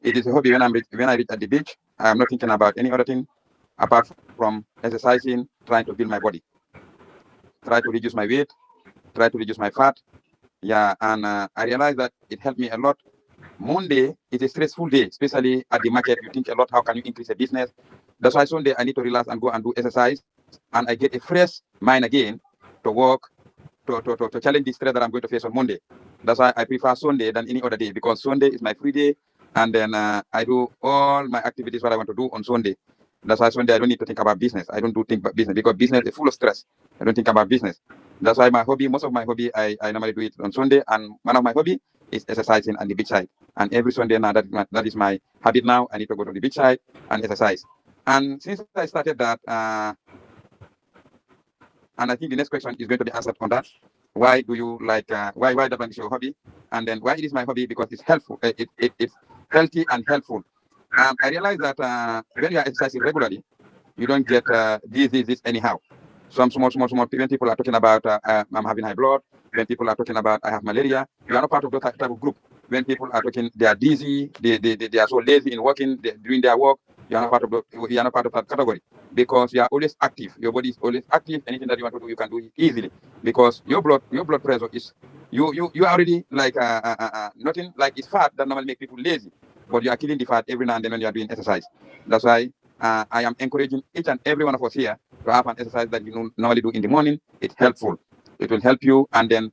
It is a hobby when I reach at the beach. I am not thinking about any other thing apart from exercising, trying to build my body, try to reduce my weight, try to reduce my fat. Yeah, and I realized that it helped me a lot. Monday is a stressful day, especially at the market. You think a lot, how can you increase a business? That's why Sunday I need to relax and go and do exercise, and I get a fresh mind again to work, to challenge the stress that I'm going to face on Monday. That's why I prefer Sunday than any other day, because Sunday is my free day, and then I do all my activities what I want to do on Sunday. That's why Sunday I don't need to think about business. I don't do think about business because business is full of stress. I don't think about business. That's why my hobby, most of my hobby, I normally do it on Sunday, and one of my hobby is exercising on the beach side. And every Sunday now, that is my habit now. I need to go to the beach side and exercise. And since I started that, and I think the next question is going to be answered on that. Why do you like? Why that one is your hobby? And then why it is my hobby? Because it's helpful. It's healthy and helpful. I realize that when you are exercising regularly, you don't get diseases anyhow. Some small. When people are talking about I'm having high blood, when people are talking about I have malaria, you are not part of that type of group. When people are talking, they are dizzy, they are so lazy in working, doing their work. You are not part of you are not part of that category, because you are always active. Your body is always active. Anything that you want to do, you can do it easily, because your blood pressure is you are already like nothing like it's fat that normally make people lazy, but you are killing the fat every now and then when you are doing exercise. That's why I am encouraging each and every one of us here to have an exercise that you normally do in the morning. It's helpful. It will help you. And then,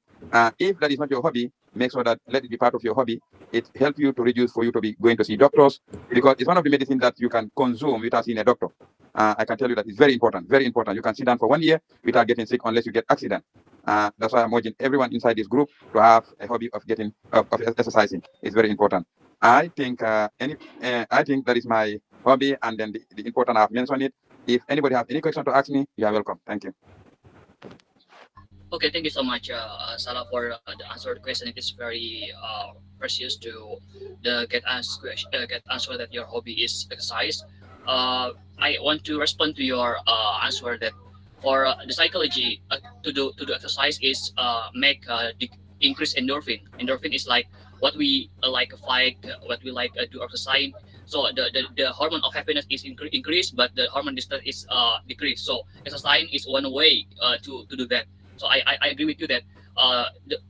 if that is not your hobby, make sure that let it be part of your hobby. It helps you to reduce for you to be going to see doctors, because it's one of the medicine that you can consume without seeing a doctor. I can tell you that it's very important, very important. You can sit down for 1 year without getting sick unless you get accident. That's why I'm urging everyone inside this group to have a hobby of of exercising. It's very important. I think that is my hobby, and then the important I have mentioned it. If anybody have any question to ask me, you are welcome. Thank you. Okay, thank you so much, Salah, for the answer to the question. It is very precious to the get answer that your hobby is exercise. I want to respond to your answer that for the psychology to do exercise is make increase endorphin. Endorphin is like what we like fight, what we like to exercise. So the hormone of happiness is increased, but the hormone distress is decreased. So exercise is one way to do that. So I agree with you that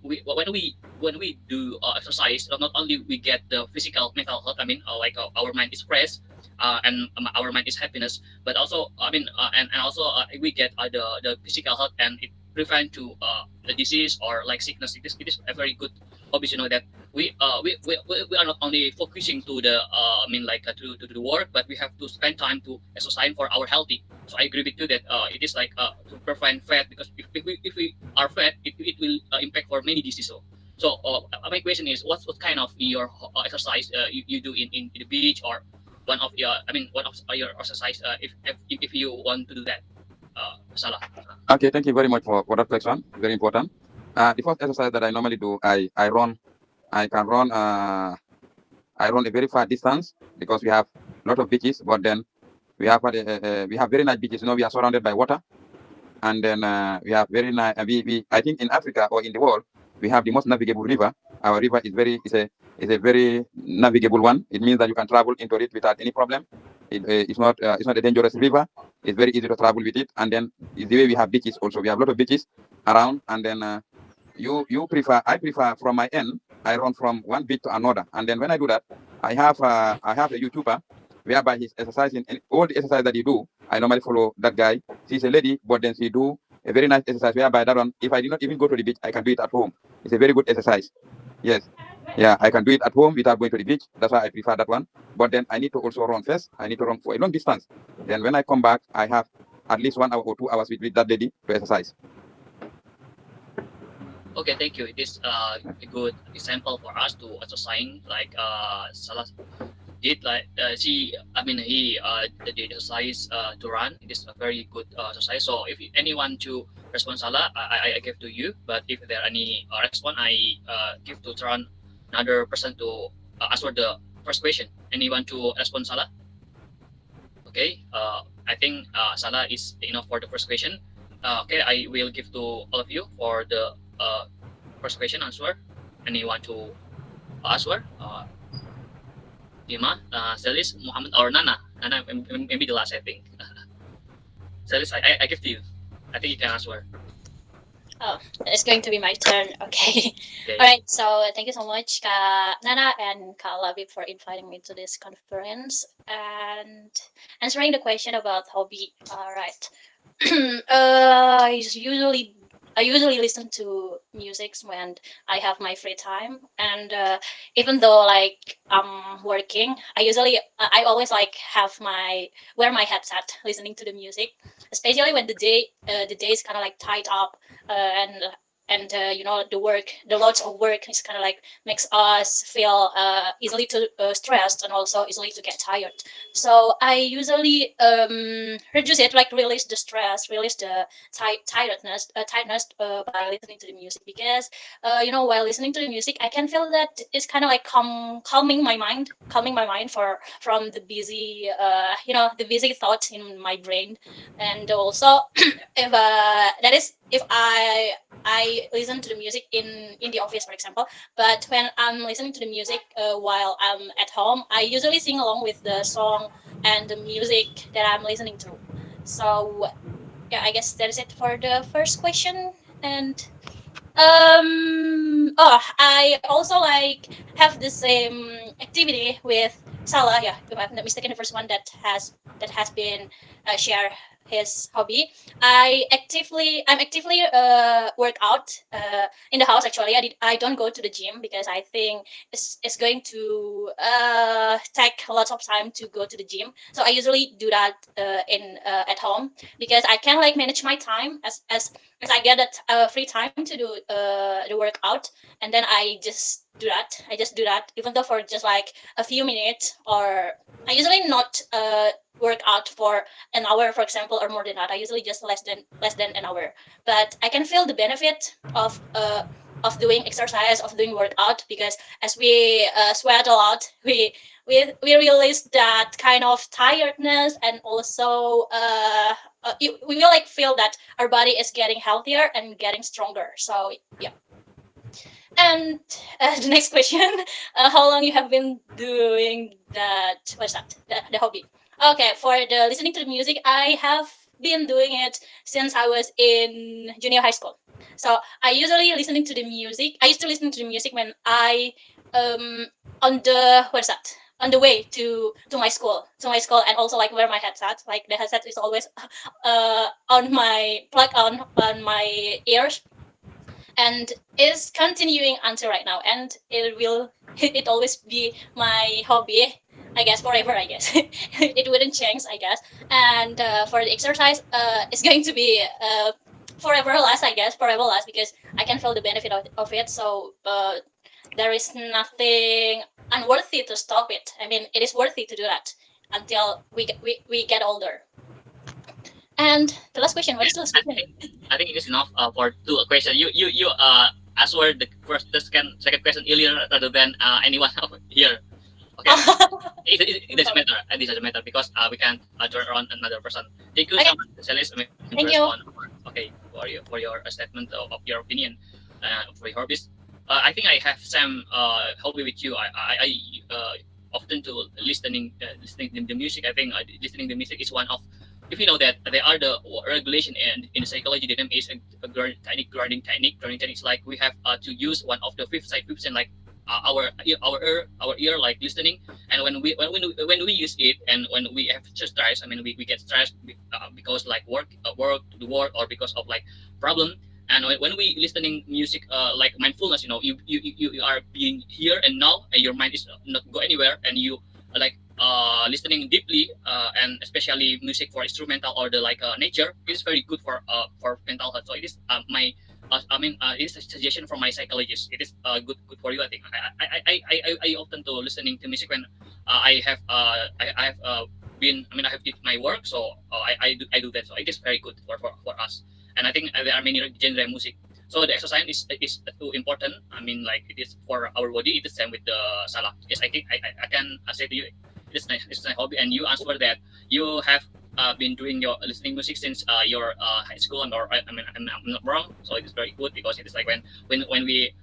when we do exercise, not only we get the physical mental health. I mean, like our mind is fresh, and our mind is happiness. But also, I mean, and also we get the physical health, and it prevent to the disease or like sickness. It is a very good hobby. You know that we are not only focusing to the I mean like to the work, but we have to spend time to exercise for our healthy. So I agree with you that it is like to prevent fat, because if we are fat, it will impact for many diseases. So my question is, what kind of your exercise you do in the beach, or one of your I mean one of your exercise if you want to do that, Salah. Okay, thank you very much for that question. Very important. The first exercise that I normally do, I run. I can run. I run a very far distance, because we have a lot of beaches, but then we have very nice beaches. We are surrounded by water, and then we have very nice. We I think in Africa or in the world, we have the most navigable river. Our river is a very navigable one. It means that you can travel into it without any problem. It's not a dangerous river. It's very easy to travel with it. And then the way we have beaches also, we have a lot of beaches around. And then you prefer I prefer from my end. I run from one beach to another. And then when I do that, I have a YouTuber whereby he's exercising, and all the exercise that he do, I normally follow that guy. She's a lady, but then she do a very nice exercise whereby that one, if I did not even go to the beach, I can do it at home. It's a very good exercise. Yes. Yeah, I can do it at home without going to the beach. That's why I prefer that one. But then I need to also run first. I need to run for a long distance. Then when I come back, I have at least 1 hour or 2 hours with that lady to exercise. Okay, thank you. It is a good example for us to exercise, like Salah did. Like she I mean he did exercise to run. It is a very good exercise. So if anyone to respond Salah, I give to you. But if there are any response, I give to turn another person to answer the first question. Anyone to respond Salah? Okay, I think Salah is enough for the first question. Okay, I will give to all of you for the first question answer. Anyone to answer? Ima, Celis, Muhammad, or Nana. Nana, maybe the last, I think. Celis, I give to you. I think you can answer. Oh, it's going to be my turn. Okay. Okay. All right. So thank you so much, Kak Nana and Kak Labi, for inviting me to this conference and answering the question about hobby. All right. I usually listen to music when I have my free time, and even though like I'm working, I always like have my wear my headset listening to the music, especially when the day is kind of like tied up, and you know the loads of work is kind of like makes us feel easily to stressed and also easily to get tired. So I usually reduce it, like release the stress, release the tiredness by listening to the music, because you know, while listening to the music I can feel that it's kind of like calming my mind for from the busy you know, the busy thoughts in my brain. And also if that is if I listen to the music in the office, for example. But when I'm listening to the music while I'm at home, I usually sing along with the song and the music that I'm listening to. So yeah, I guess that is it for the first question. And oh, I also like have the same activity with Salah. Yeah, if I'm not mistaken, the first one that has been share his hobby. I'm actively work out in the house. Actually, I don't go to the gym because I think it's going to take a lot of time to go to the gym. So I usually do that in at home, because I can like manage my time as I get that free time to do the workout, and then I just do that, even though for just like a few minutes. Or I usually not work out for an hour, for example, or more than that. I usually just less than an hour. But I can feel the benefit of doing exercise, of doing workout, because as we sweat a lot, we release that kind of tiredness, and also we will like feel that our body is getting healthier and getting stronger. So yeah. And the next question, how long you have been doing that? What's that? The hobby. Okay, for the listening to the music, I have been doing it since I was in junior high school. So I usually listening to the music. I used to listen to the music when I on the what's that? On the way to my school, and also like wear my headset. Like the headset is always on my plug on my ears, and is continuing until right now, and it will it always be my hobby, I guess, forever. I guess it wouldn't change, I guess. And for the exercise, it's going to be forever last, I guess, forever last, because I can feel the benefit of it. So there is nothing unworthy to stop it. I mean, it is worthy to do that until we get older. And the last question, what is the last question? I think it is enough for two questions. You answered the first, the second question earlier rather than anyone here. Okay, it doesn't matter. It doesn't matter because we can turn around another person. Thank you Okay. so much, Celis. I mean, Thank you. Okay, for your statement of your opinion for your hobbies. I think I have some hobby with you. I often to listening to the music. I think listening to music is one of, if you know that there are the regulation and in psychology, the name is a technique, grounding technique. Grounding technique is like we have to use one of the fifth side fifth and like our ear like listening. And when we use it, and when we have stress, I mean we get stressed because like work to the work, or because of like problem. And when we listening music like mindfulness, you know, you are being here and now, and your mind is not go anywhere, and you like listening deeply, and especially music for instrumental or the like nature is very good for mental health. So it is it is a suggestion from my psychologist. It is good for you. I think I often to listening to music when I have been. I mean, I have did my work, so I do that. So it is very good for us. And I think there are many genre of music. So the exercise is too important. I mean, like it is for our body. It is same with the salah. Yes, I think I can say to you, it's my hobby. And you answer that you have been doing your listening music since your high school, or I mean I'm not wrong. So it is very good because it is like when we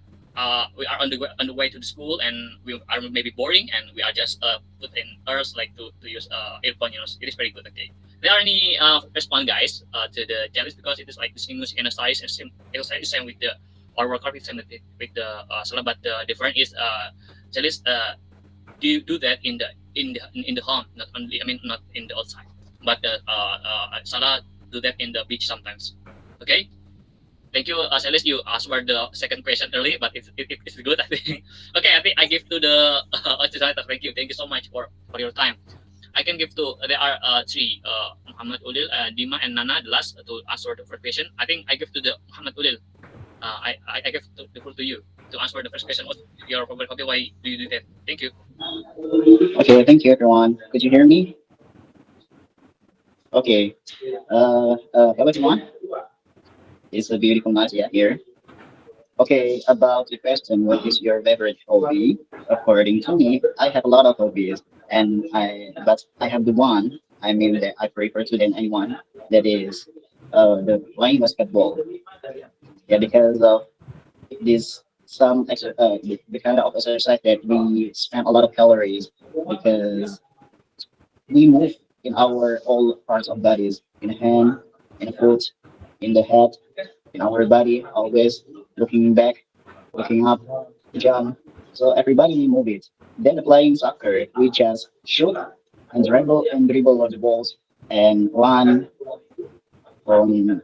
we are on the way to the school, and we are maybe boring, and we are just put in earth like to use earphone. It is very good. Okay, there are any respond guys to the challenge, because it is like the single exercise and exercise is same with the or workout is same with the salah, but the difference is challenge do you do that in the home, not only, I mean, not in the outside, but salah do that in the beach sometimes. Okay. Thank you, Celis. You answered the second question early, but it's good, I think. Okay, I think I give to the moderator. Thank you so much for your time. I can give to, there are three, Muhammad Ulil, Dima, and Nana, the last to answer the first question. I think I give to the Muhammad Ulil. I give the floor to you to answer the first question. What's your favorite hobby? Why do you do that? Thank you. Okay, thank you everyone. Could you hear me? Okay. Hello everyone. It's a beautiful night here. Okay, about the question, what is your favorite hobby? According to me, I have a lot of hobbies, and but I have the one. I mean that I prefer to than anyone. That is, the playing basketball. Yeah, because of this the kind of exercise that we spend a lot of calories because we move in our all parts of bodies, in the hand, in the foot, in the head, in our body, always looking back, looking up, jump. So everybody move it. Then playing soccer, we just shoot and dribble on the balls and run from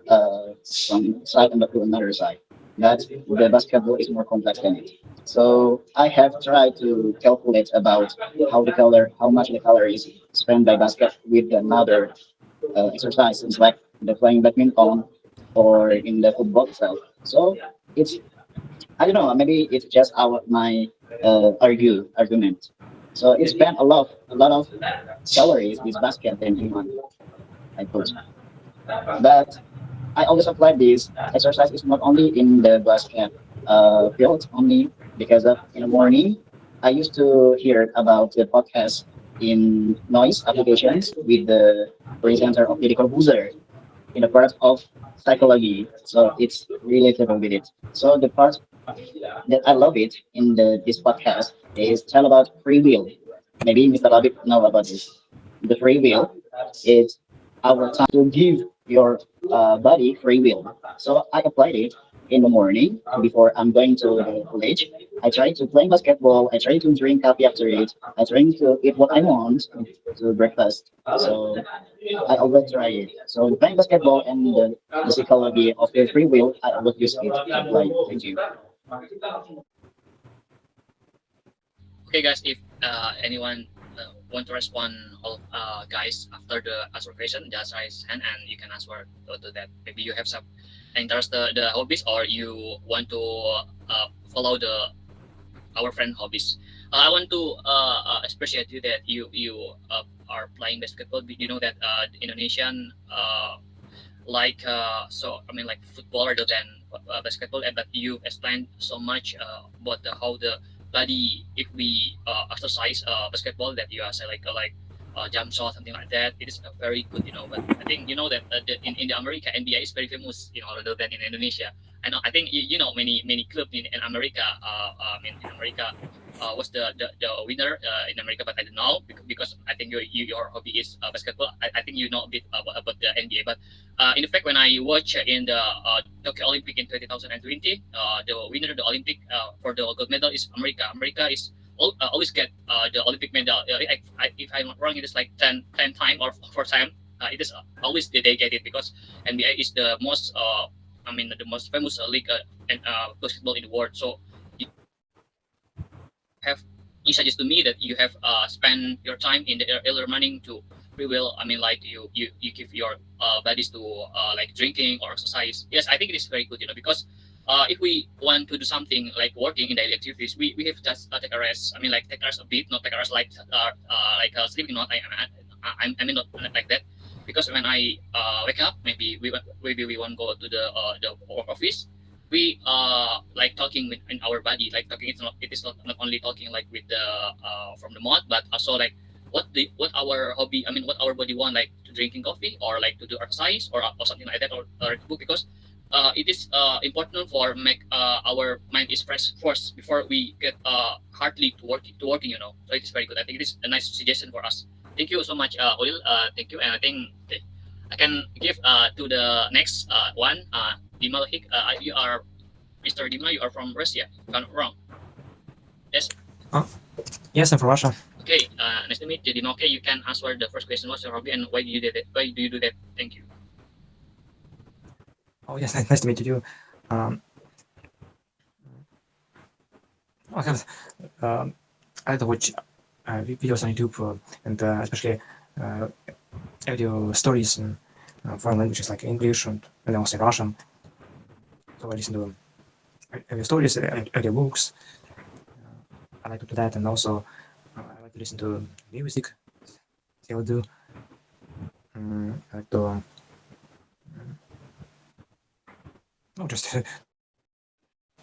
side to another side. But the basketball is more complex than it. So I have tried to calculate about how much the calories spent by basket with another exercises like the playing badminton or in the football itself. So it's I don't know, maybe it's just my argument. So it spent a lot of calories with basket than anyone I put. But I always apply this exercise is not only in the basket field only because of in the morning I used to hear about the podcast in noise applications with the presenter of Deddy Corbuzier in the part of psychology. So it's relatable with it. So the part that I love it in this podcast is tell about free will. Maybe Mr. Labib know about this. The free will is our time to give your body free will. So I applied it in the morning before I'm going to the college. I try to play basketball. I try to drink coffee after it. I try to eat what I want to breakfast. So I always try it. So playing basketball and the psychology of the free will, I always use it to apply. Thank you. Okay, guys, if anyone want to respond, all guys, after the answer question, just raise hand and you can answer to that. Maybe you have some interest the hobbies, or you want to follow the our friend hobbies. I want to appreciate you that you are playing basketball. You know that the Indonesian like so I mean like football rather than basketball, but you explained so much about how the body if we exercise basketball, that you are say like jump shot, something like that. It is very good, but I think you know that in the America NBA is very famous, rather than in Indonesia. I think you know many clubs in America. I mean in America was the winner in America, but I don't know because I think your hobby is basketball. I think you know a bit about the NBA, but in fact, when I watch in the Tokyo Olympic in 2020, the winner of the Olympic for the gold medal is America. America is always get the Olympic medal. If I'm not wrong, it is like 10 time or 4 time. It is always they get it because NBA is the most, I mean, the most famous league and basketball in the world. So have you suggest to me that you have spent your time in the early morning to free will, I mean like you give your bodies to like drinking or exercise. Yes, I think it is very good, because if we want to do something like working in daily activities, we have just take a rest. I mean like take a rest a bit, not take a rest sleeping. Not I mean not like that, because when I wake up, maybe we want to go to the work office. We like talking in our body, like talking. It is not only talking like with the from the mouth, but also like what our hobby. I mean, what our body want, like to drinking coffee or like to do exercise or something like that, or to book, because it is important for make our mind is fresh first before we get hardly to working. So it is very good. I think it is a nice suggestion for us. Thank you so much, Ulil. Thank you, and I think okay, I can give to the next one, Dima Lahik. You are Mr. Dima. You are from Russia. If I'm not wrong. Yes. Oh, yes, I'm from Russia. Okay. Nice to meet you, Dima. Okay, you can answer the first question. What's your hobby and why do you do that? Why do you do that? Thank you. Oh, yes, nice to meet you. Um, I have I like to watch videos on YouTube and especially uh, audio stories in foreign languages like English and also Russian. So I listen to audio stories, audio books. I like to do that, and also I like to listen to music. Still do. I like to just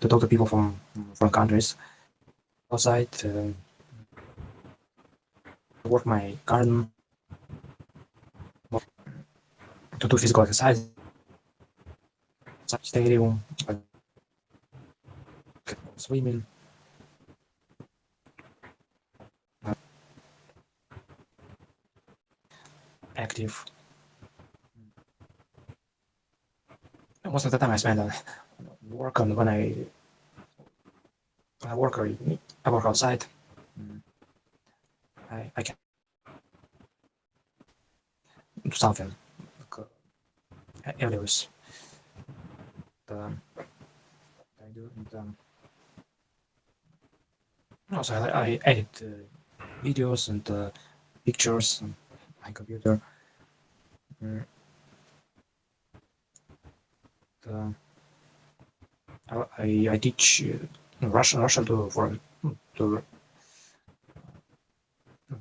to talk to people from countries outside, work my garden, to do physical exercise, stadium, swimming, active. Most of the time I spend on work on when I work outside. I can do something like areas. I do. And, also, I edit videos and pictures on my computer. Mm, uh, I teach Russian to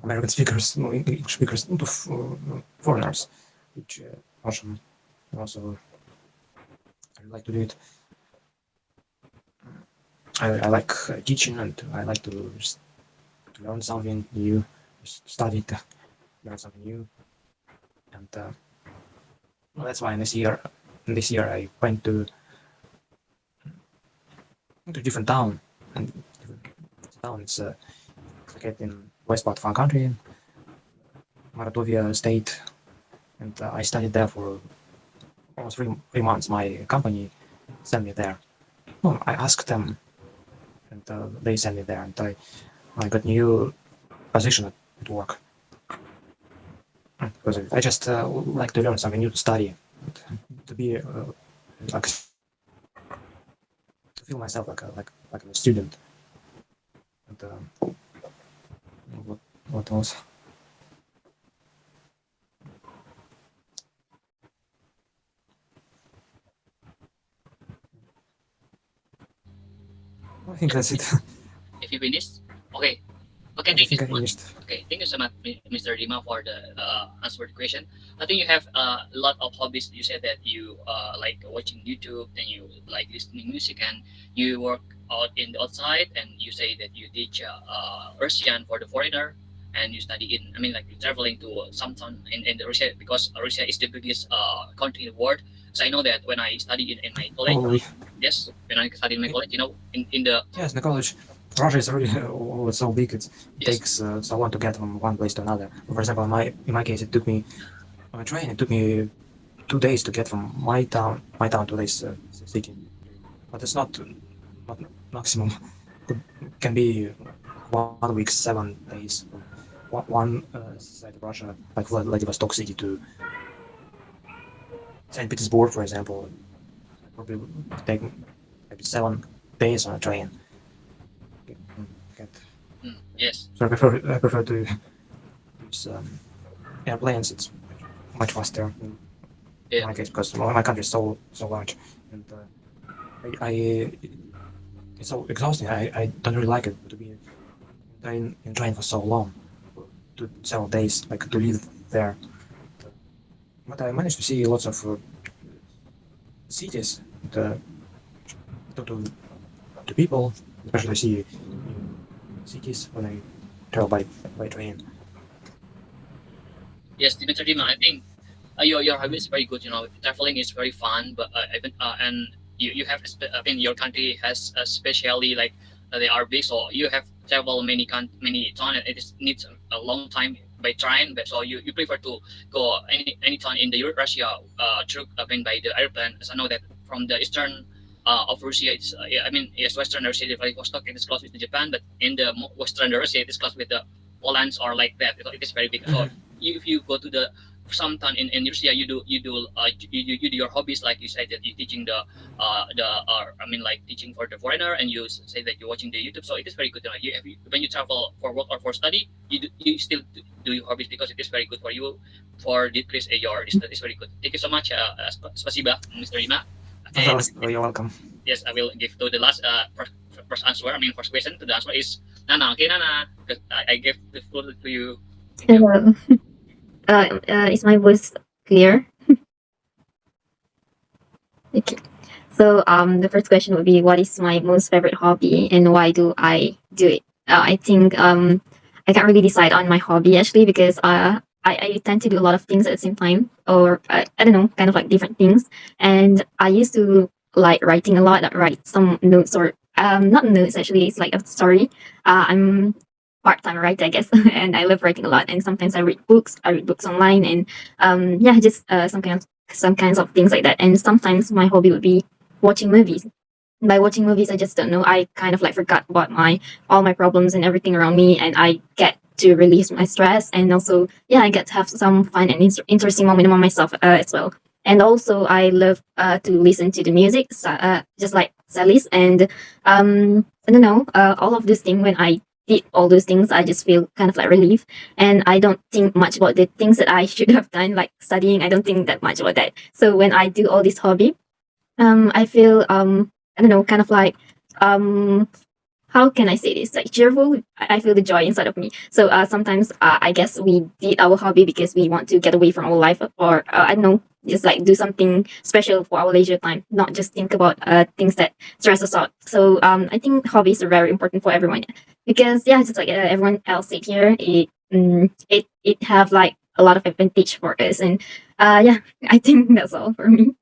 American speakers, no, English speakers, to foreigners, which Russian also I like to do it. I like teaching and I like to learn something new, study to learn something new, and well, that's why this year I went to different town, and different town it's located in west part of our country, Mordovia state, and I studied there for almost 3 months. My company sent me there. No, I asked them, and they sent me there, and I got new position at work. Because I just like to learn something new, to study, to be like to feel myself like a student. And what else? I think that's it. If you finished, okay. Okay, I thank you think I so much. finished. Okay, thank you so much, Mr. Dima, for the answer the question. I think you have a lot of hobbies. You said that you like watching YouTube, then you like listening music, and you work out in the outside, and you say that you teach Russian for the foreigner, and you study in. I mean, like you're traveling to some town in the Russia because Russia is the biggest country in the world. So I know that when I study in my college, Probably. yes, when I study in my college, in the Yes, in the college, Russia is really so big. It yes, takes so long to get from one place to another. For example, in my case, it took me on a train. It took me 2 days to get from my town to this city. But it's not maximum. Can be 1 week, 7 days. One side of Russia, like Vladivostok city to Saint Petersburg, for example, probably would take maybe 7 days on a train. Get- yes, So I prefer to use airplanes. It's much faster in yeah. my case because my country is so large, and I it's so exhausting. I don't really like it to be in train for so long, to several days, like to live there. But I managed to see lots of cities, and talk to people, especially see new cities when I travel by train. Yes, Mr. Dima, I think your hobby is very good. Traveling is very fun, but even and you have I mean your country has especially like they are big, so you have travel many town, and it is needs a long time by train. But so you prefer to go any town in the Russia through I mean by the airplane. As I know that from the eastern of Russia, it's yeah, I mean yes, western Russia, the Vladivostok, it is close with Japan, but in the western Russia, it is close with the Poland or like that. It is very big. So Mhm. if you go to the some time in Russia, you do your hobbies like you said that you teaching I mean like teaching for the foreigner, and you say that you're watching the YouTube. So it is very good. When you travel for work or for study, you still do your hobbies because it is very good for you for decrease your distance. It's very good. Thank you so much, spasiba, Mr. Ima. Okay, You're welcome. yes, I will give to the last first answer. I mean first question to the answer is Nana. Okay, Nana, because I gave the floor to you. Thank you. Hello. Is my voice clear? Okay. So the first question would be, what is my most favorite hobby and why do I do it? I think I can't really decide on my hobby actually because I tend to do a lot of things at the same time, or I don't know, kind of like different things. And I used to like writing a lot. I write some notes or not notes actually. It's like a story. I'm part-time writer, I guess, and I love writing a lot. And sometimes I read books. I read books online, and yeah, just some kinds of things like that. And sometimes my hobby would be watching movies. By watching movies, I just don't know. I kind of like forgot about my all my problems and everything around me, and I get to release my stress. And also, yeah, I get to have some fun and interesting moment among myself as well. And also, I love to listen to the music, just like Sally's. And I don't know, all of these things. When I did all those things, I just feel kind of like relief, and I don't think much about the things that I should have done, like studying. I don't think that much about that. So when I do all this hobby, I feel I don't know, kind of like um how can I say this? Like cheerful. I feel the joy inside of me. So sometimes I guess we did our hobby because we want to get away from our life, or I don't know, just like do something special for our leisure time, not just think about things that stress us out. So I think hobbies are very important for everyone because yeah, just like everyone else said here, it have like a lot of advantage for us, and yeah, I think that's all for me.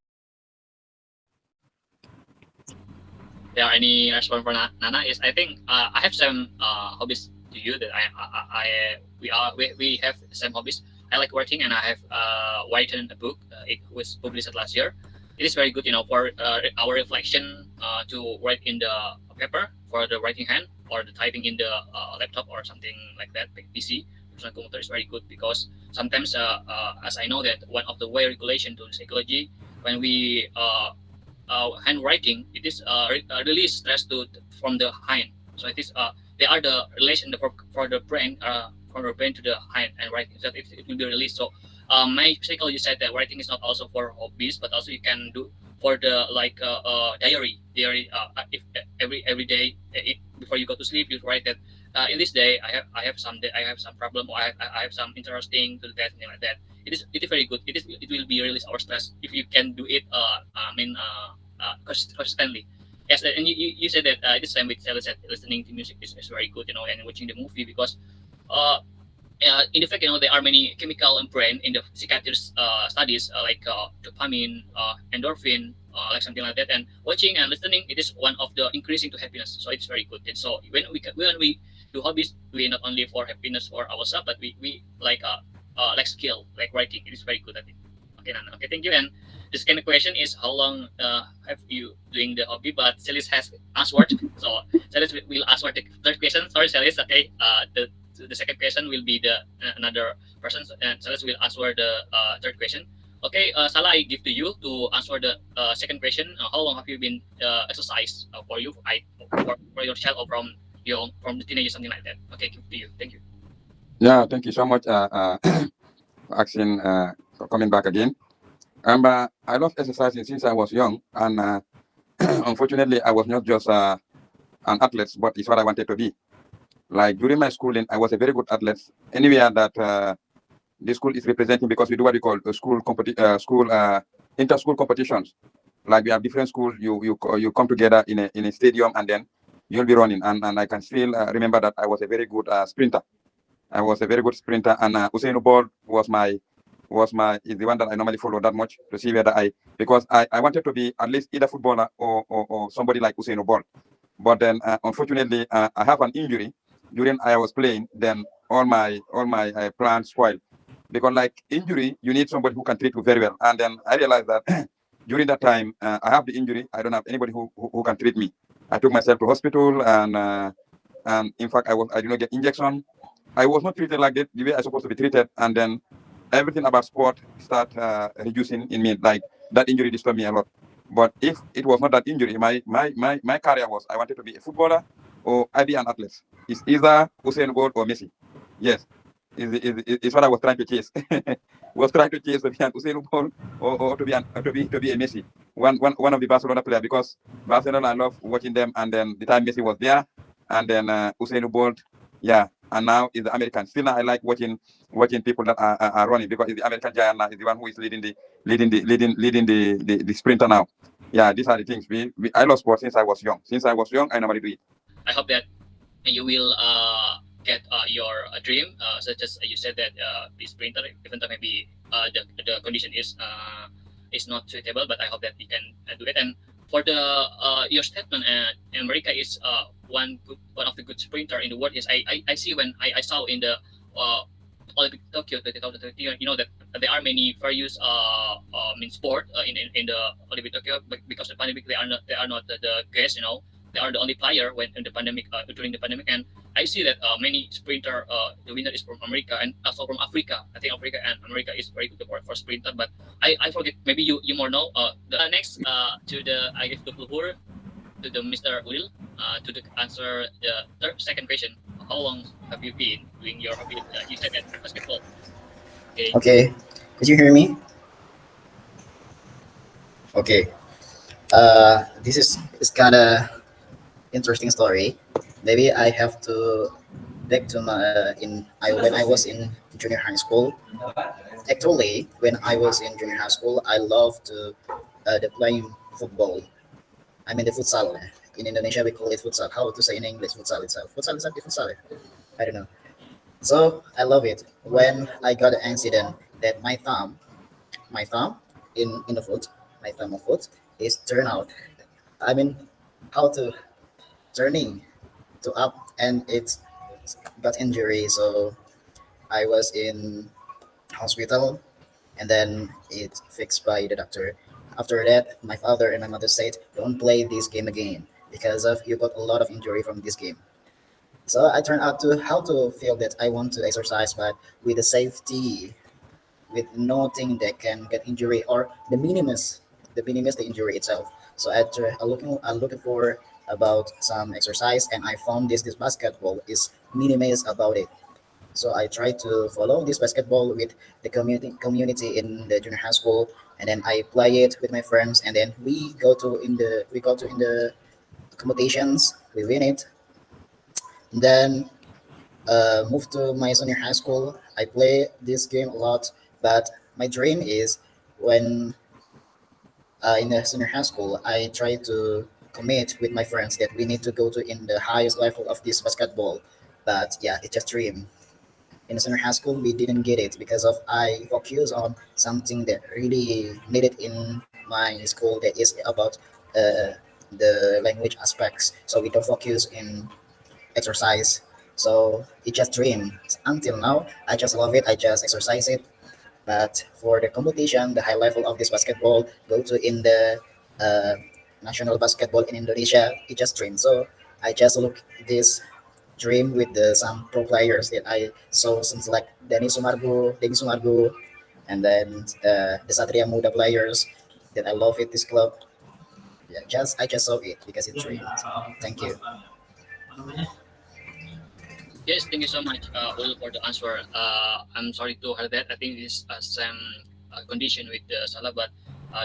There any response for Nana? Is I think I have some hobbies to you that we have some hobbies. I like writing, and I have written a book. It was published last year. It is very good, for our reflection to write in the paper for the writing hand or the typing in the laptop or something like that, PC. Personal computer is very good because sometimes, as I know that one of the way regulation to psychology, when we handwriting, it is release stress from the hand. So it is they are the relation for the brain from the brain to the hand and writing, so it will be released. So my psychologist said that writing is not also for hobbies, but also you can do for the like diary. If every day before you go to sleep, you write that in this day I have some problem, or I have some interesting to that, something like that. It is very good. It will be release our stress if you can do it. Constantly. Yes, and you said that this time with Sally said listening to music is very good, and watching the movie because uh, in effect, there are many chemical and brain in the psychiatrist studies like dopamine, endorphin, like something like that. And watching and listening, it is one of the increasing to happiness. So it's very good. And so when we do hobbies, we not only for happiness for ourselves, but we like skill, like writing. It is very good. I think. Okay, Nana. Okay, thank you. And this kind of question is how long have you doing the hobby? But Celis has answered. So Celis will answer the third question. Sorry, Celis. Okay. The second question will be the another person, and Salas will answer the third question. Okay, Salah, I give to you to answer the second question. How long have you been exercise for you, for your child, or from the teenager, something like that? Okay, give to you. Thank you. Yeah, thank you so much for asking, for coming back again. I love exercising since I was young, and unfortunately, I was not just an athlete, but it's what I wanted to be. Like during my schooling, I was a very good athlete. Anywhere that the school is representing, because we do what we call school inter-school competitions. Like we have different schools, you come together in a stadium, and then you'll be running. And I can still remember that I was a very good sprinter. I was a very good sprinter, and Usain Bolt was my is the one that I normally follow that much to see whether because I wanted to be at least either footballer or somebody like Usain Bolt. But then unfortunately I have an injury during I was playing. Then all my plans spoiled because like injury you need somebody who can treat you very well. And then I realized that during that time I have the injury. I don't have anybody who can treat me. I took myself to hospital and in fact I did not get injection. I was not treated like the way I supposed to be treated, and then everything about sport start reducing in me. Like that injury disturbed me a lot. But if it was not that injury, my career was I wanted to be a footballer or I be an athlete. It's either Usain Bolt or Messi. Yes, is what I was trying to chase. Was trying to chase to be an Usain Bolt or to be a Messi. One of the Barcelona player because Barcelona I love watching them, and then the time Messi was there, and then Usain Bolt, yeah, and now is the American. Still now I like watching people that are running because the American giant now is the one who is leading the sprinter now. Yeah, these are the things. I love sports since I was young. Since I was young, I normally do it. I hope that you will get your dream, such as you said that be sprinter, even though maybe the condition is not suitable. But I hope that you can do it. And for the your statement, America is one of the good sprinter in the world. Yes, I see when I saw in the Olympic Tokyo 2020, you know that there are many various in sport in the Olympic Tokyo, but because of the pandemic they are not the guests, they are the only player when in the pandemic during the pandemic. And I see that many sprinter the winner is from America and also from Africa. I think Africa and America is very good for sprinter, but I forget, maybe you more know. The next to the I give the floor to the Mr. Will to answer the second question. How long have you been doing your hobby? You said that basketball. Okay. Okay, could you hear me? Okay. This is kind of interesting story. Maybe I have to back to my when I was in junior high school. Actually, when I was in junior high school, I loved to the playing football. I mean the futsal. In Indonesia, we call it futsal. How to say in English futsal itself? Futsal is not the futsal. I don't know. So I love it. When I got an accident that my thumb in the foot, my thumb of foot is turned out. I mean, how to turning to up, and it got injury. So I was in hospital, and then it fixed by the doctor. After that, my father and my mother said, "Don't play this game again because of you got a lot of injury from this game." So I turned out to how to feel that I want to exercise, but with the safety, with nothing that can get injury or the injury itself. So I'm looking for about some exercise, and I found this basketball is minimize about it. So I try to follow this basketball with the community in the junior high school, and then I play it with my friends, and then we go to in the competitions, we win it, and then moved to my senior high school. I play this game a lot, but my dream is when in the senior high school, I try to commit with my friends that we need to go to in the highest level of this basketball. But yeah, it's just dream. In the senior high school, we didn't get it because of I focus on something that really needed in my school that is about the language aspects. So we don't focus in exercise. So it just dream. Until now, I just love it. I just exercise it. But for the competition, the high level of this basketball, go to in the uh, national basketball in Indonesia, it just dream. So I just look this dream with some pro players that I saw since like Denny Sumargo, and then the Satria Muda players that I love it. This club, yeah, I just saw it because it's dream. Thank you. Yes, thank you so much, Will, for the answer. I'm sorry to hear that. I think this some condition with the Salah, but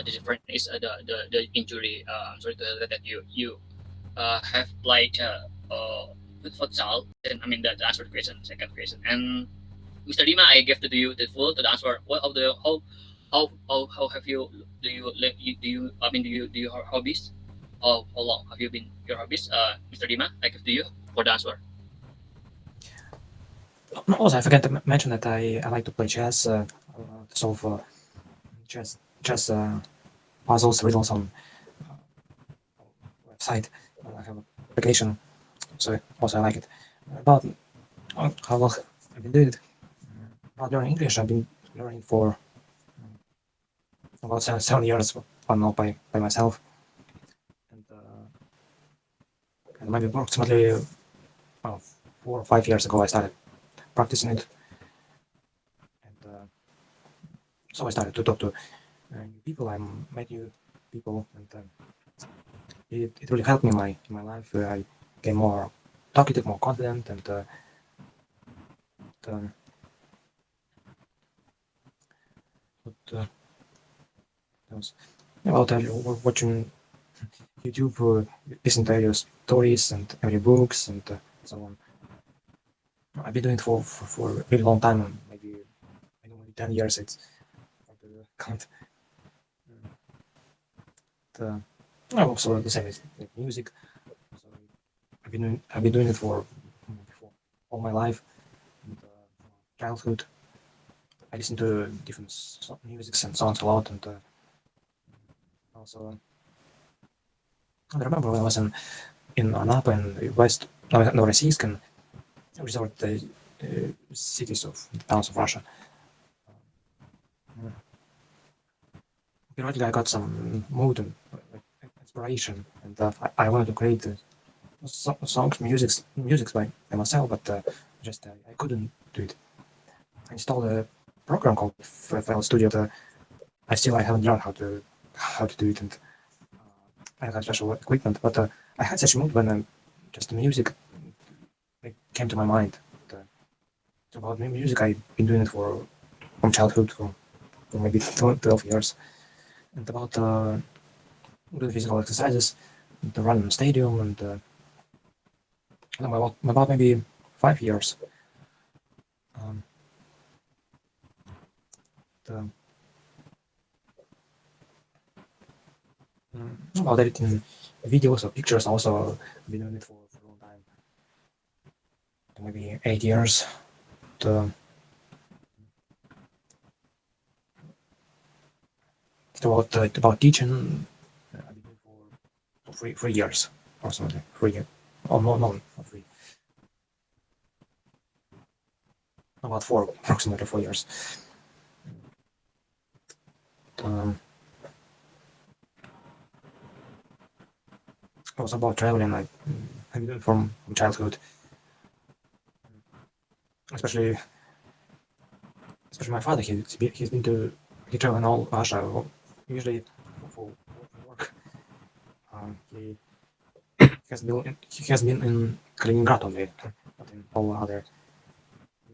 the difference is the injury. I'm sorry to hear that you have played with futsal. Then I mean the answer to the question, second question. And Mr. Dima, I give to you the full to the answer. What of the how have you do you I mean do you have hobbies? How long have you been your hobbies? Mr. Dima, I give to you for the answer. Also, I forgot to mention that I like to play chess to solve chess puzzles, riddles on website. I have an application, so also I like it. About how long I've been doing it? About learning English, I've been learning for about 7 years, but not by myself. And maybe approximately 4 or 5 years ago, I started practicing it. And so I started to talk to new people. I met new people, and it really helped me in my life. I became more talkative, more confident, and um, what else? About watching YouTube, listen to various stories and every books and so on. I've been doing it for a really long time, maybe I don't know, maybe 10 years. It's hard to count. I'm also the same as music. So I've been doing it for all my life, and childhood. I listen to different musics and songs a lot, and also I remember when I was in Anapa in West Novorossiysk, resort cities of towns of Russia. Periodically, I got some mood and inspiration, and I wanted to create songs, music by myself, but just I couldn't do it. I installed a program called FL Studio. I haven't learned how to do it, and I had special equipment, but I had such mood when just the music came to my mind. About music, I've been doing it from childhood, for maybe 12 years. And about doing physical exercises, to run in the stadium, and about maybe 5 years. The, about editing videos or pictures, also been doing it for a long time, maybe 8 years. About teaching, I've been doing for 3 years, approximately 3 years. Oh no, not 3. About approximately 4 years. Also about traveling, I've been doing from childhood, especially my father. He's been to travel all Russia, usually for work. He has been in Kaliningrad only, not in all other.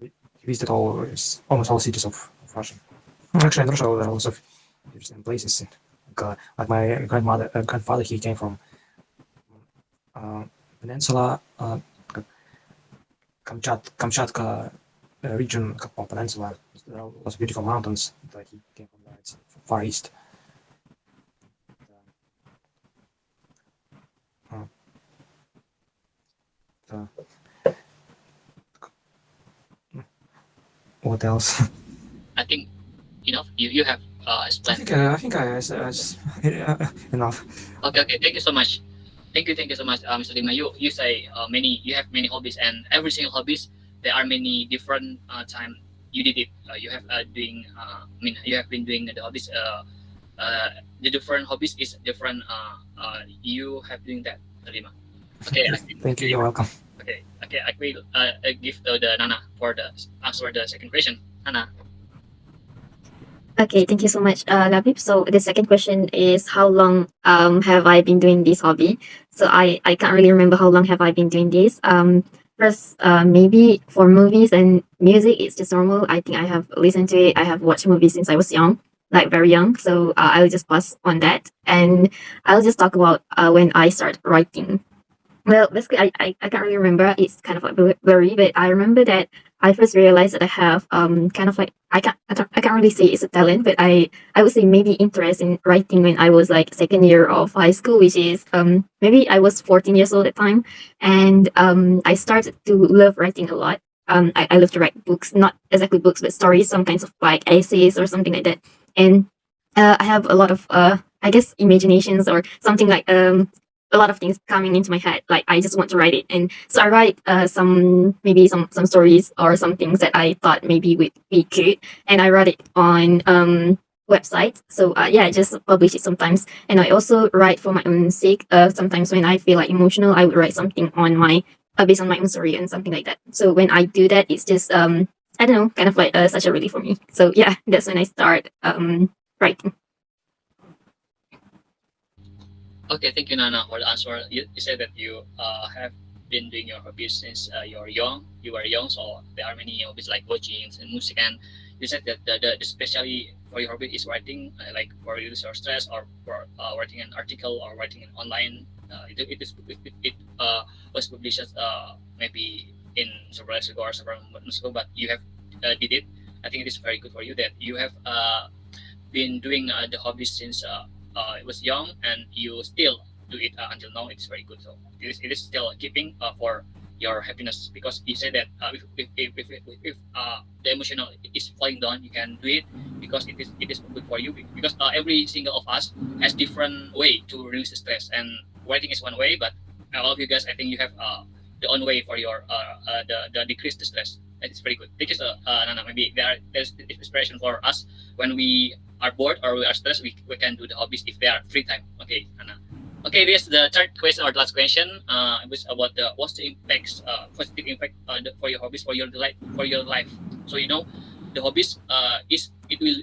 He visited almost all cities of Russia. Actually, in Russia there are lots of interesting places. Like my grandfather, he came from peninsula, Kamchatka region of peninsula. There are lots of beautiful mountains that he came from. There. It's far east. What else? I think enough. You have explained. I think enough. Okay. Thank you so much. Thank you so much, Mr. Lima. You say you have many hobbies, and every single hobbies there are many different time you did it. You have you have been doing the hobbies. The different hobbies is different. You have doing that, Mr. Lima. Okay. Thank you. You're welcome. Okay. I will give the Nana for the answer the second question. Nana. Okay, thank you so much, Labib. So the second question is, how long have I been doing this hobby? So I can't really remember how long have I been doing this. First, maybe for movies and music, it's just normal. I think I have listened to it. I have watched movies since I was young, like very young. So I'll just pass on that, and I'll just talk about when I start writing. Well, basically, I can't really remember. It's kind of like blurry, but I remember that I first realized that I have kind of like I can't really say it's a talent, but I would say maybe interest in writing when I was like second year of high school, which is maybe I was 14 years old at the time, and I started to love writing a lot. I love to write books, not exactly books, but stories, some kinds of like essays or something like that. And I have a lot of I guess imaginations or something like a lot of things coming into my head. Like I just want to write it, and so I write some maybe some stories or some things that I thought maybe would be good, and I write it on website. So yeah, I just publish it sometimes, and I also write for my own sake. Sometimes when I feel like emotional, I would write something on my based on my own story and something like that. So when I do that, it's just I don't know, kind of like such a relief for me. So yeah, that's when I start writing. Okay, thank you, Nana, for the answer. You said that you have been doing your hobbies since you're young. You were young, so there are many hobbies like watching and music. And you said that the especially for your hobby is writing, like for release your stress or for writing an article or writing an online. It was published maybe in several years ago or several months ago, but you have did it. I think it is very good for you that you have been doing the hobby since it was young and you still do it until now. It's very good. So it is still keeping for your happiness, because you say that if the emotional is falling down, you can do it because it is good for you, because every single of us has different way to release the stress, and writing is one way, but all of you guys, I think you have the own way for your the decrease the stress. That is very good. Thank you, Nana. Maybe there's inspiration for us when we are bored or we are stressed. We can do the hobbies if they are free time. Okay, Nana. Okay, this is the third question or the last question. It was about what's the impacts, positive impact for your hobbies for your life. So the hobbies is it will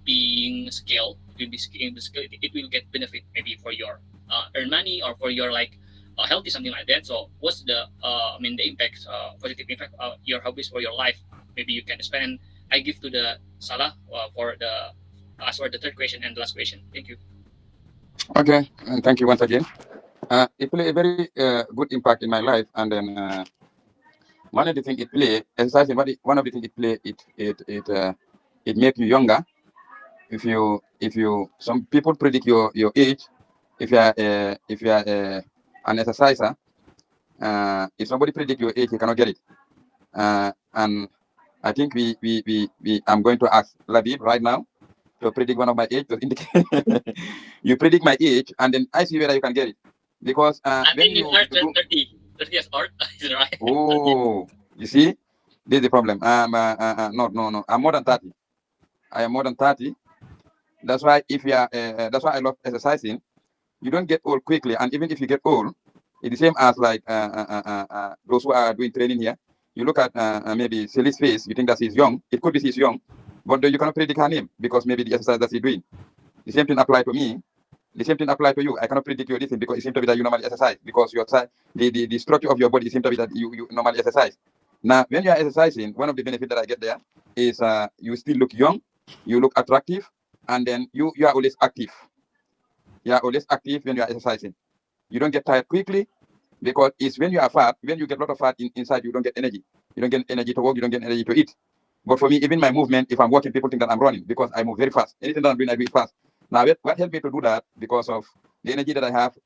being skill. It will be skill. It will get benefit maybe for your earn money or for your like healthy, something like that. So what's the the impact, positive impact your hobbies for your life? Maybe you can spend. I give to the Salah for the answer the third question and the last question. Thank you. Okay, and thank you once again. It play a very good impact in my life, and then one of the things it play, exercising. One of the things it play, it make you younger. If you some people predict your age. If you are an exerciser, if somebody predict your age, he cannot get it. And I think we I'm going to ask Labib right now to predict one of my age to indicate you predict my age, and then I see whether you can get it. Because I when think you are you do 30 years old. Is it right? oh, you see, this is the problem. No, I'm more than 30. I am more than 30. That's why if you are that's why I love exercising. You don't get old quickly, and even if you get old, it's the same as like those who are doing training here. You look at maybe Celi's face, you think that she's young. It could be she's young, but you cannot predict her name because maybe the exercise that she's doing. The same thing apply to me. The same thing apply to you. I cannot predict your different because it seems to be that you normally exercise because your the structure of your body seems to be that you normally exercise. Now, when you are exercising, one of the benefits that I get there is you still look young, you look attractive, and then you are always active. You are always active when you are exercising. You don't get tired quickly because it's when you are fat, when you get a lot of fat inside, you don't get energy. You don't get energy to work, you don't get energy to eat. But for me, even my movement, if I'm walking, people think that I'm running because I move very fast. Anything that I'm doing, I do it fast. Now, what helped me to do that because of the energy that I have,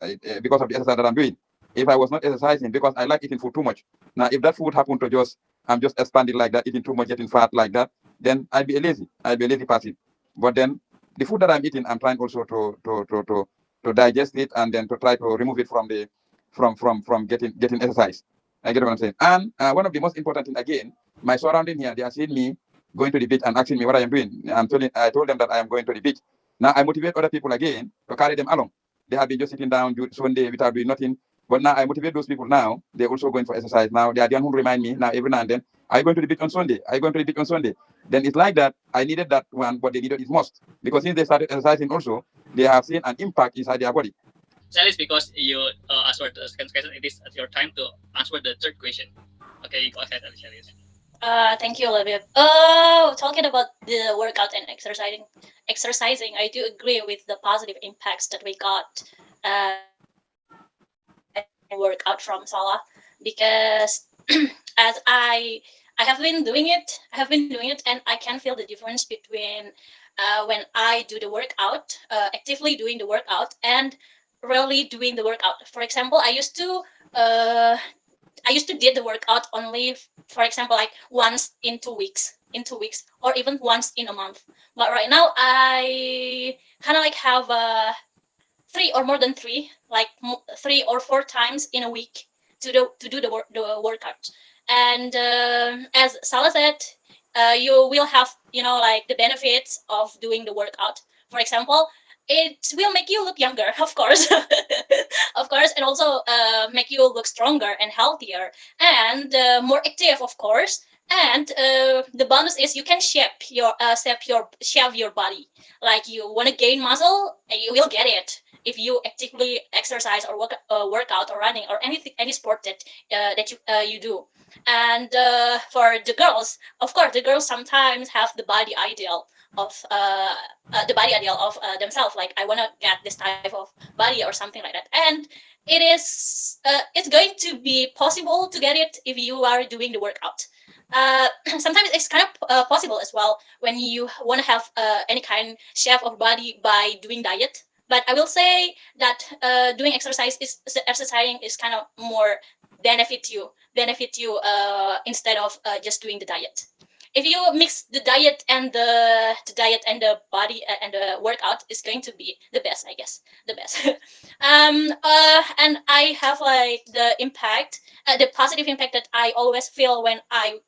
because of the exercise that I'm doing. If I was not exercising, because I like eating food too much. Now, if that food happened to I'm just expanding like that, eating too much, getting fat like that, then I'd be a lazy. I'd be a lazy person. But then the food that I'm eating, I'm trying also to digest it and then to try to remove it from the from getting exercise. I get what I'm saying. And one of the most important thing again, my surrounding here, they are seeing me going to the beach and asking me what I am doing. I told them that I am going to the beach. Now I motivate other people again to carry them along. They have been just sitting down Sunday without doing nothing. But now I motivate those people now. They're also going for exercise. Now they are the one who remind me now every now and then, are you going to the beach on Sunday? Are you going to the beach on Sunday? Then it's like that. I needed that one, but they needed it most. Because since they started exercising also, they have seen an impact inside their body. Salis, because you answered the second question, it is your time to answer the third question. Okay, go ahead, Salis. Thank you, Olivia. Oh, talking about the workout and exercising, I do agree with the positive impacts that we got workout from Salah, because as I have been doing it, and I can feel the difference between when I do the workout, actively doing the workout, and really doing the workout. For example, I used to I used to did the workout only, for example, like once in 2 weeks, or even once in a month. But right now, I kind of like have three or more than three, like 3 or 4 times in a week to do the workout. And as Salah said, you will have, like the benefits of doing the workout. For example, it will make you look younger, of course, of course, and also make you look stronger and healthier and more active, of course. And the bonus is you can shape your body. Like you want to gain muscle, you will get it if you actively exercise or work out or running or any sport that you do. And for the girls, of course, the girls sometimes have the body ideal of themselves. Like I want to get this type of body or something like that. And it's going to be possible to get it if you are doing the workout. Sometimes it's kind of possible as well when you want to have any kind shape of body by doing diet. But I will say that doing exercising is kind of more benefit you instead of just doing the diet. If you mix the diet and the body and the workout, is going to be the best, I guess, the best. And I have like the positive impact that I always feel when I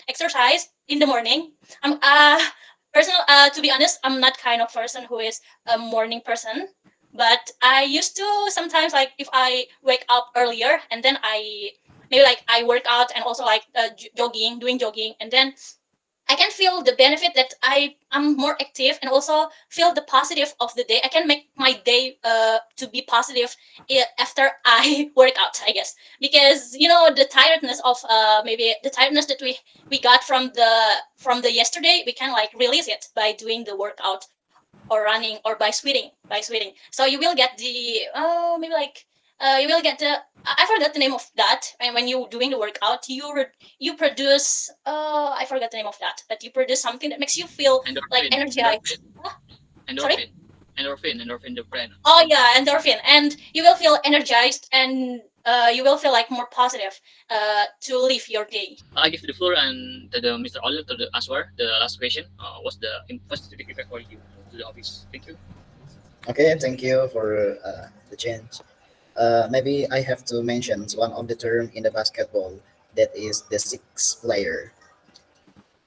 exercise in the morning. I'm personal. To be honest, I'm not kind of person who is a morning person, but I used to sometimes, like if I wake up earlier and then I maybe like I work out and also like doing jogging, and then I can feel the benefit that am more active and also feel the positive of the day. I can make my day to be positive after I work out, I guess, because the tiredness of maybe the tiredness that we got from the yesterday, we can like release it by doing the workout or running or by sweating. So you will get the maybe like you will get the I forgot the name of that. And when you doing the workout, you produce I forgot the name of that, but you produce something that makes you feel like energized. Ah, sorry. Endorphin, the brand. Oh yeah, endorphin, and you will feel energized, and you will feel like more positive to live your day. I give the floor and to the Mr. Oliver to the answer the last question. What's the positive effect for you to the office? Thank you. Okay, thank you for the change. Maybe I have to mention one of the term in the basketball, that is the six player.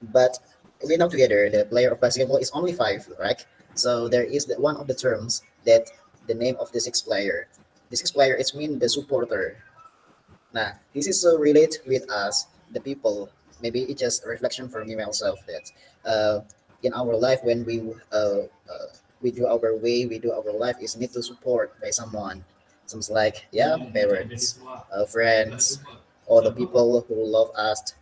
But we know together the player of basketball is only five, right? So there is one of the terms that the name of the sixth player. The sixth player is mean the supporter. Nah, this is so relate with us, the people. Maybe it's just a reflection for me myself that in our life when we do our way, we do our life is need to support by someone. Some's like yeah, parents, friends, or the people who love us.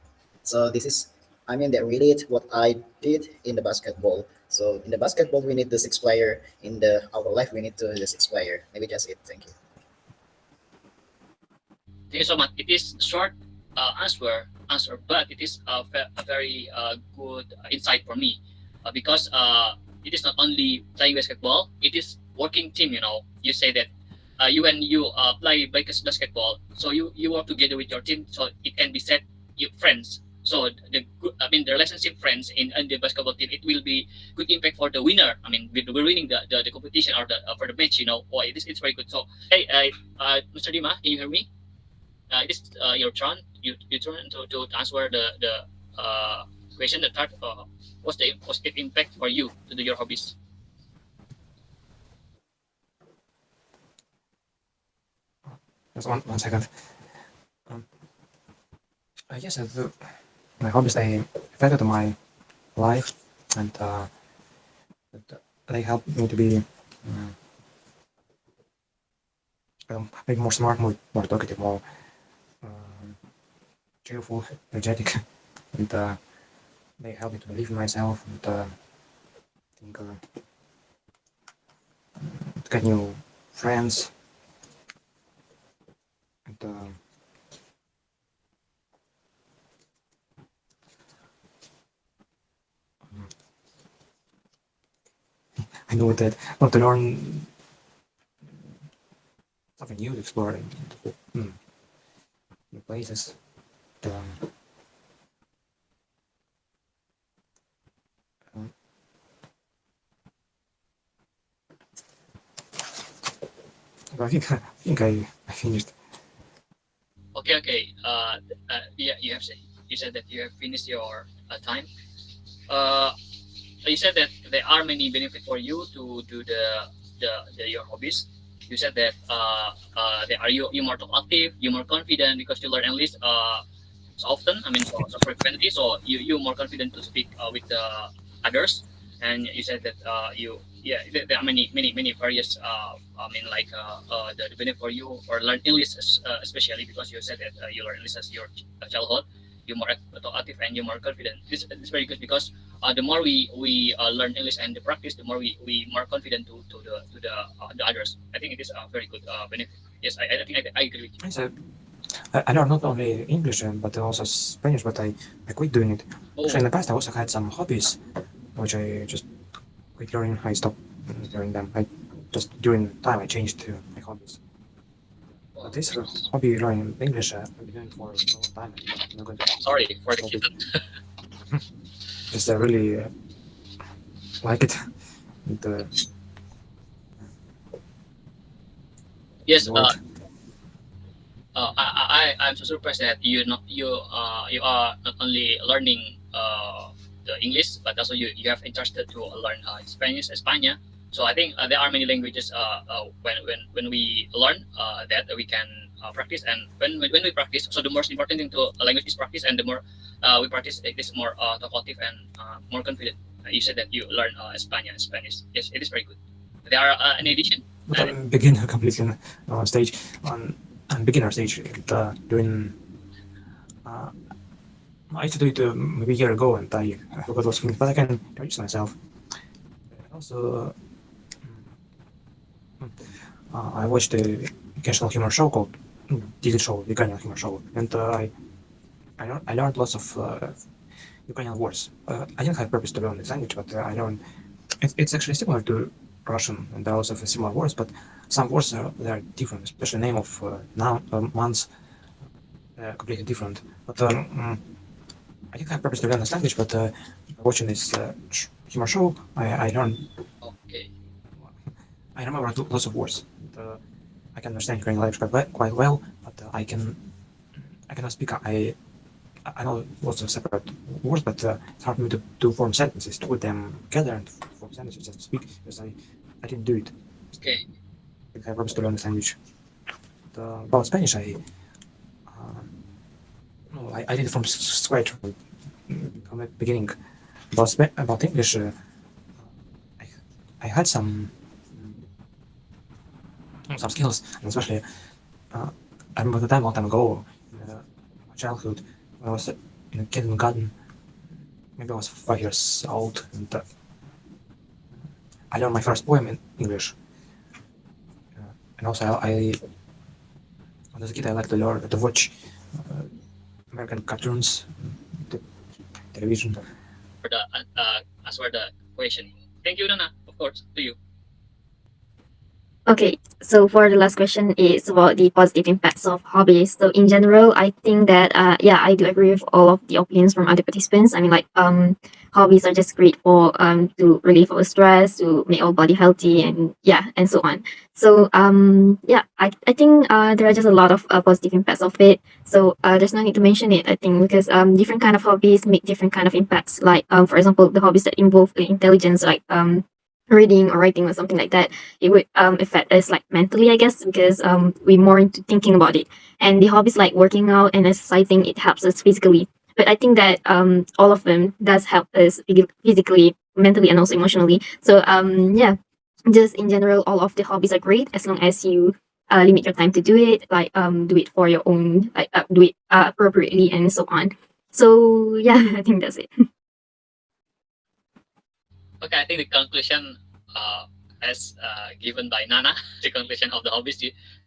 So this is, I mean, that relate what I did in the basketball. So in the basketball, we need the six player. In the our life, we need to the six player. Maybe just it. Thank you. Thank you so much. It is short answer, but it is a very good insight for me because it is not only playing basketball; it is working team. You say that you when you play basketball, so you work together with your team, so it can be set your friends. So the relationship friends in the basketball team, it will be good impact for the winner. I mean, we're winning the competition or the for the match. Oh, it's very good. So, hey, Mr. Dima, can you hear me? It is your turn. You turn to answer the question. The third, what's the positive impact for you to do your hobbies? Just one second. I guess my hobbies, they affected my life, and they help me to be maybe more smart, more talkative, more cheerful, energetic, and they help me to believe in myself and think to get new friends, and I know that I want to learn something new to explore. places. The, um, but I finished. Okay. Yeah, you said that you have finished your time. Uh, you said that there are many benefits for you to do your hobbies. You said that they are you more talkative, you more confident because you learn English so often. I mean, so frequently. So you more confident to speak with the others. And you said that you yeah there are many various I mean like the benefit for you or learn English especially because you said that you learn English as your childhood. You're more talkative and you're more confident. This very good because the more we learn English and the practice, the more we more confident to the others. I think it is a very good benefit. Yes, I think I agree with you. So I learned not only English but also Spanish, but I quit doing it. Actually, in the past, I also had some hobbies, which I just quit learning. I stopped learning them. I just during time I changed to my hobbies. But this hobby learning English, I've been doing for a long time. I'm not going to Sorry for the stop kitten. it. Just really like it. And, Yes, the word. I'm so surprised that you are not only learning the English, but also you have interested to learn Spanish, España. So I think there are many languages when we learn that we can practice, and when we practice, so the most important thing to a language is practice, and the more we practice, it is more talkative and more confident. You said that you learn España and Spanish. Yes, it is very good. There are in addition. But I'm beginner completely stage on beginner stage doing. I used to do it maybe a year ago, and I forgot those things, but I can teach myself. Also, I watched a occasional humor show called TV show, Ukrainian humor show, and I learned lots of Ukrainian words. I didn't have purpose to learn this language, but I learned it's actually similar to Russian, and there are also similar words, but some words are different, especially name of months completely different. But I didn't have purpose to learn this language, but watching this humor show, I learned. Okay. I remember lots of words. And, I can understand Ukrainian language quite well, but I cannot speak. I know lots of separate words, but it's hard for me to form sentences, to put them together and form sentences and speak, because I didn't do it. Okay. I didn't have purpose to learn this language. But, about Spanish, I did it from scratch, from the beginning. About English, I had some skills, and especially I remember the time long time ago in my childhood when I was in a kindergarten. Maybe I was 5 years old, and I learned my first poem in English. And also, as a kid, I liked to learn to watch American cartoons, television. For the answer the question. Thank you, Nana. Of course, to you. Okay, so for the last question is about the positive impacts of hobbies. So in general, I think that yeah, I do agree with all of the opinions from other participants. I mean, like hobbies are just great for to relieve our stress, to make our body healthy, and yeah, and so on. So yeah, I think there are just a lot of positive impacts of it. So there's no need to mention it. I think because different kind of hobbies make different kind of impacts. Like for example, the hobbies that involve intelligence, like reading or writing or something like that, it would affect us like mentally, I guess, because we're more into thinking about it. And the hobbies like working out and exercising, it helps us physically. But I think that all of them does help us physically, mentally, and also emotionally. So yeah, just in general, all of the hobbies are great as long as you limit your time to do it, like do it for your own, like do it appropriately and so on. So yeah, I think that's it. Okay, I think the conclusion as given by Nana, the conclusion of the hobbies.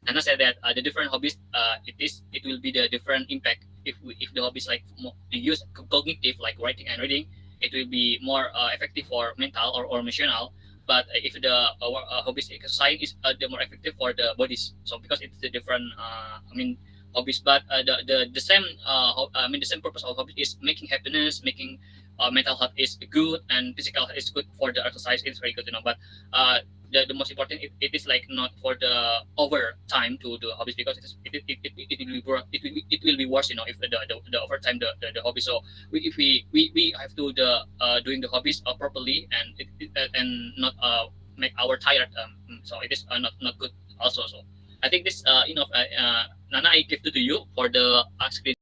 Nana said that the different hobbies, it will be the different impact. If the hobbies like more, to use cognitive like writing and reading, it will be more effective for mental or emotional. But if the hobbies exercise is the more effective for the bodies. So because it's the different, I mean, hobbies, but the same the same purpose of hobbies is making happiness, making mental health is good, and physical health is good for the exercise. It's very good, but the most important, it is like not for the overtime to do hobbies, because it will be it will be worse, if the overtime the hobby. So we have to the doing the hobbies properly, and and not make our tired. So it is not good also. So I think this Nana, I give to you for the screen.